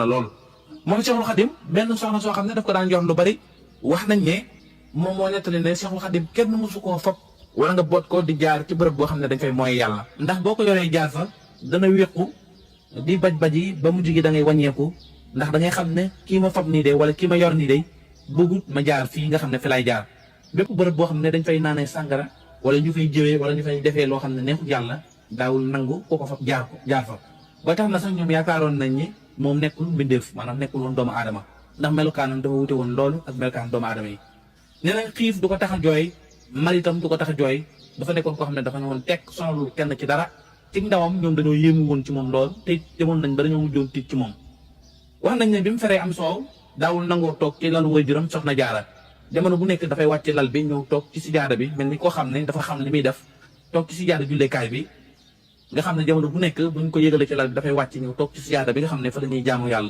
loolu moom Cheikhul Khadim benn soxna soo xam ne daf ko daan yor lu bari wax nañ ne moom moo nettali ne Cheikhul Khadim kenn mësu koo fab wala nga boot ko di jaar ci bërëb boo xam ne dañ fay mooy yàlla ndax boo ko yoree jaar fa dana wéqu di baj yi ba mujj gi da ngay wàññeeku ndax da ngay xam ne kii ma fab nii de wala kii ma yor nii de bëggut ma jaar fii nga xam ne fi lay jaar bépp bërëb boo xam ne dañ fay naanee sàngara wala ñu fay jëwee wala ñu fay defee loo xam ne neexut yàlla daawul nangu ko fab jaar fa ba tax na sax ñoom yaakaaroon nañ ni moom nekkul mbindeef maanaam nekkul woon doomu aadama ndax melukaanam dafa wute woon loolu ak melukaan doomu aadama yi nee nañ xiif du ko tax a jooy maritam du ko tax a jooy dafa nekkoon koo xam ne dafa ne woon tekk sonalul kenn ci dara ci ndawam ñoom dañoo yéemu woon ci moom lool te demoon nañ ba dañoo mujjoon tiit ci moom wax nañ ne bi mu feree am soow daawul nangoo toog ci lalu waajuram soxna jaara jamono bu nekk dafay wàcc lal bi ñëw toog ci sijaada bi mel ni koo xam ne dafa xam li muy def toog ci sijaada jullekaay bi nga xam ne jamono bu nekk buñ ko yëgalee ci lal bi dafay wàcc ñëw toog ci sijaada bi nga xam ne fa la ñuy jaamu yàlla